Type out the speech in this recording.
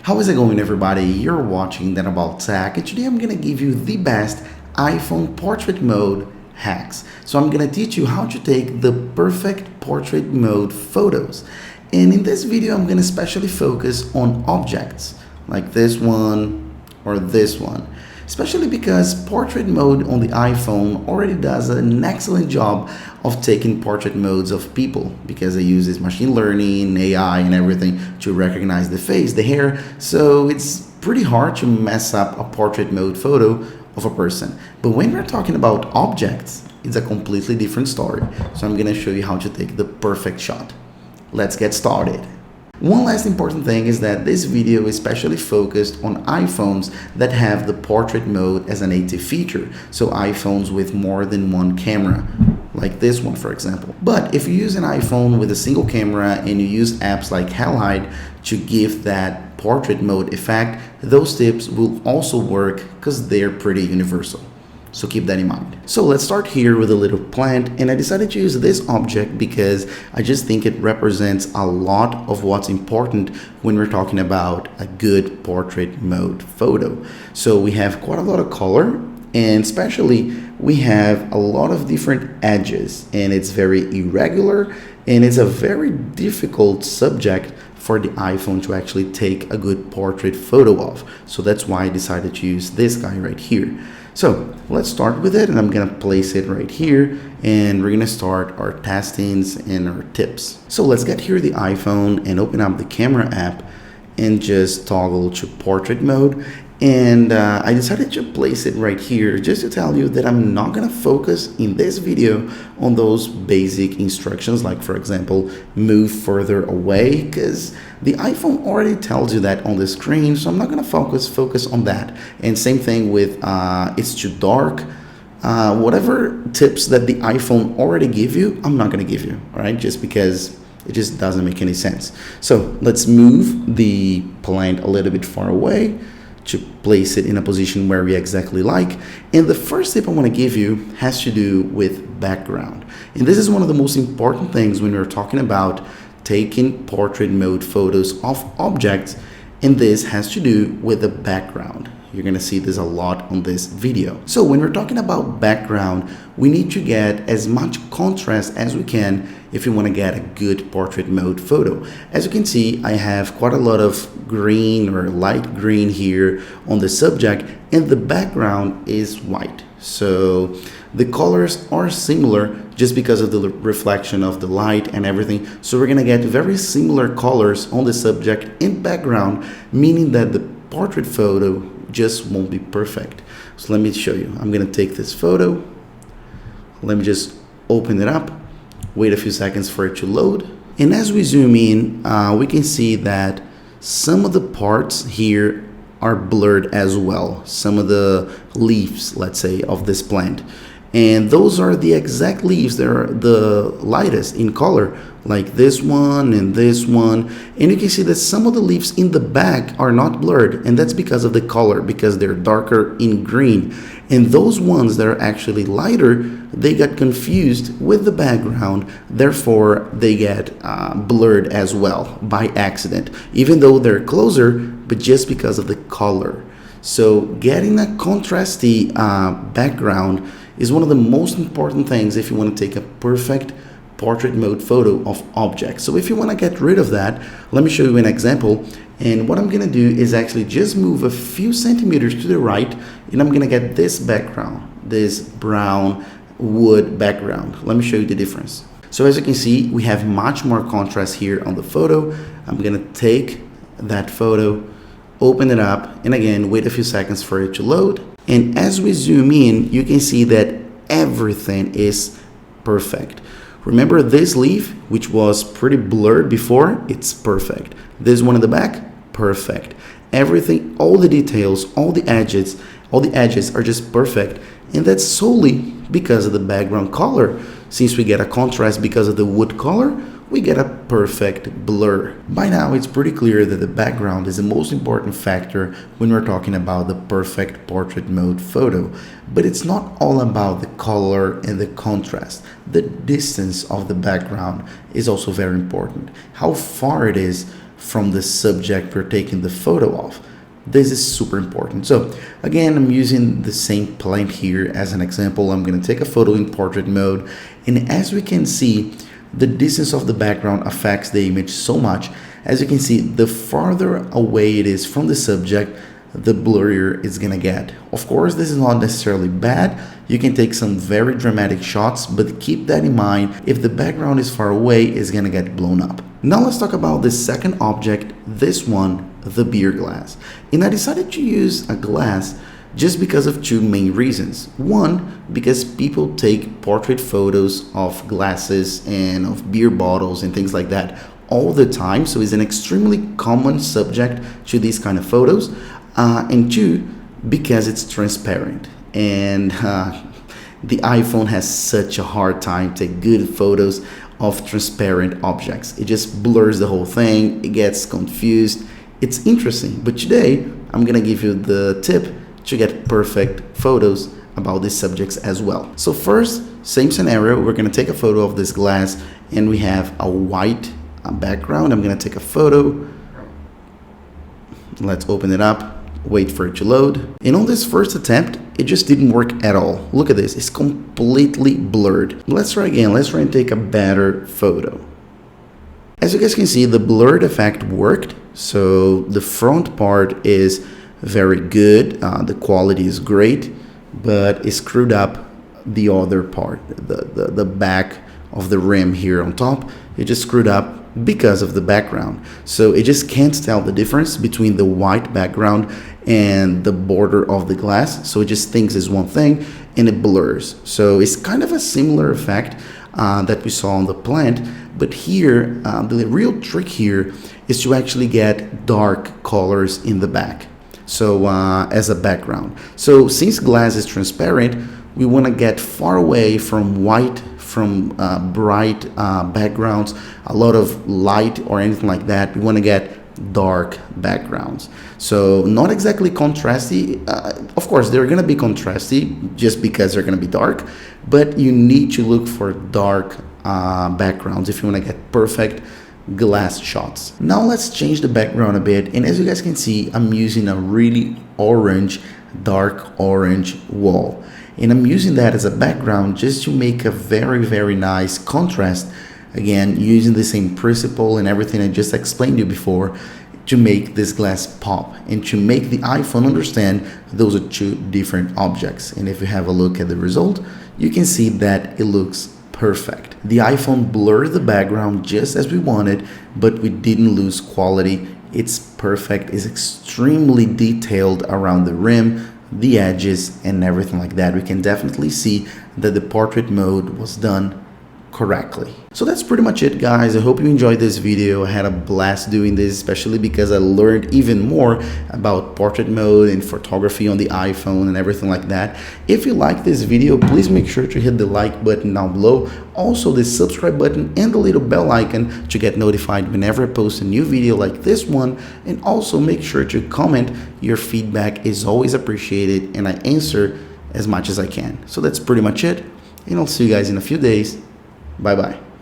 How is it going, everybody? You're watching That About Tech, and today I'm going to give you the best iPhone portrait mode hacks. So I'm going to teach you how to take the perfect portrait mode photos. And in this video, I'm going to especially focus on objects like this one or this one, especially because portrait mode on the iPhone already does an excellent job of taking portrait modes of people because it uses machine learning, AI, and everything to recognize the face, the hair. So it's pretty hard to mess up a portrait mode photo of a person. But when we're talking about objects, it's a completely different story. So I'm gonna show you how to take the perfect shot. Let's get started. One last important thing is that this video is especially focused on iPhones that have the portrait mode as a native feature, so iPhones with more than one camera, like this one for example. But if you use an iPhone with a single camera and you use apps like Halide to give that portrait mode effect, those tips will also work because they're pretty universal. So keep that in mind. So let's start here with a little plant, and I decided to use this object because I just think it represents a lot of what's important when we're talking about a good portrait mode photo. So we have quite a lot of color, and especially we have a lot of different edges, and it's very irregular, and it's a very difficult subject for the iPhone to actually take a good portrait photo of. So that's why I decided to use this guy right here. So let's start with it, and I'm gonna place it right here, and we're gonna start our testings and our tips. So let's get here the iPhone and open up the camera app and just toggle to portrait mode. And I decided to place it right here just to tell you that I'm not gonna focus in this video on those basic instructions, like for example, move further away, because the iPhone already tells you that on the screen, so I'm not gonna focus on that. And same thing with it's too dark. Whatever tips that the iPhone already give you, I'm not gonna give you, all right? Just because it just doesn't make any sense. So let's move the plant a little bit far away to place it in a position where we exactly like. And the first tip I want to give you has to do with background. And this is one of the most important things when we're talking about taking portrait mode photos of objects, and this has to do with the background. You're going to see this a lot on this video. So when we're talking about background, we need to get as much contrast as we can if you want to get a good portrait mode photo. As you can see, I have quite a lot of green or light green here on the subject, and the background is white. So the colors are similar just because of the reflection of the light and everything. So we're going to get very similar colors on the subject and background, meaning that the portrait photo just won't be perfect. So let me show you. I'm gonna take this photo. Let me just open it up, wait a few seconds for it to load. And as we zoom in, we can see that some of the parts here are blurred as well. Some of the leaves, let's say, of this plant. And those are the exact leaves that are the lightest in color, like this one and this one. And you can see that some of the leaves in the back are not blurred, and that's because of the color, because they're darker in green. And those ones that are actually lighter, they got confused with the background, therefore they get blurred as well by accident, even though they're closer, but just because of the color. So getting a contrasty background is one of the most important things if you want to take a perfect portrait mode photo of objects. So if you want to get rid of that, let me show you an example. And what I'm going to do is actually just move a few centimeters to the right, and I'm going to get this background, this brown wood background. Let me show you the difference. So as you can see, we have much more contrast here on the photo. I'm going to take that photo, open it up, and again, wait a few seconds for it to load. And as we zoom in, you can see that everything is perfect. Remember this leaf, which was pretty blurred before? It's perfect. This one in the back? Perfect. Everything, all the details, all the edges are just perfect. And that's solely because of the background color. Since we get a contrast because of the wood color, we get a perfect blur. By now, it's pretty clear that the background is the most important factor when we're talking about the perfect portrait mode photo. But it's not all about the color and the contrast. The distance of the background is also very important. How far it is from the subject we're taking the photo of. This is super important. So again, I'm using the same plant here as an example. I'm going to take a photo in portrait mode, and as we can see, the distance of the background affects the image so much. As you can see, the farther away it is from the subject, the blurrier it's gonna get. Of course, this is not necessarily bad. You can take some very dramatic shots, but keep that in mind. If the background is far away, it's gonna get blown up. Now let's talk about the second object, this one, the beer glass. And I decided to use a glass just because of two main reasons. One, because people take portrait photos of glasses and of beer bottles and things like that all the time, so it's an extremely common subject to these kind of photos. And two, because it's transparent, and the iPhone has such a hard time to take good photos of transparent objects. It just blurs the whole thing, it gets confused. It's interesting, but today I'm gonna give you the tip to get perfect photos about these subjects as well. So first, same scenario, we're gonna take a photo of this glass, and we have a white background. I'm gonna take a photo. Let's open it up, wait for it to load. And on this first attempt, it just didn't work at all. Look at this, it's completely blurred. Let's try again, let's try and take a better photo. As you guys can see, the blurred effect worked. So the front part is very good, the quality is great, but it screwed up the other part, the back of the rim here on top. It just screwed up because of the background. So it just can't tell the difference between the white background and the border of the glass. So it just thinks it's one thing and it blurs. So it's kind of a similar effect that we saw on the plant, but here the real trick here is to actually get dark colors in the back, so as a background. So since glass is transparent, we want to get far away from white, from bright backgrounds, a lot of light or anything like that. We want to get dark backgrounds. So not exactly contrasty. Of course, they're going to be contrasty just because they're going to be dark, but you need to look for dark backgrounds if you want to get perfect glass shots. Now let's change the background a bit, and as you guys can see, I'm using a really orange, dark orange wall, and I'm using that as a background just to make a very nice contrast. Again, using the same principle and everything I just explained to you before, to make this glass pop and to make the iPhone understand those are two different objects. And if you have a look at the result, you can see that it looks perfect. The iPhone blurred the background just as we wanted, but we didn't lose quality. It's perfect. It's extremely detailed around the rim, the edges, and everything like that. We can definitely see that the portrait mode was done correctly. So that's pretty much it, guys. I hope you enjoyed this video. I had a blast doing this, especially because I learned even more about portrait mode and photography on the iPhone and everything like that. If you like this video, please make sure to hit the like button down below, also the subscribe button and the little bell icon to get notified whenever I post a new video like this one, and also make sure to comment. Your feedback is always appreciated and I answer as much as I can. So that's pretty much it, and I'll see you guys in a few days. Bye bye.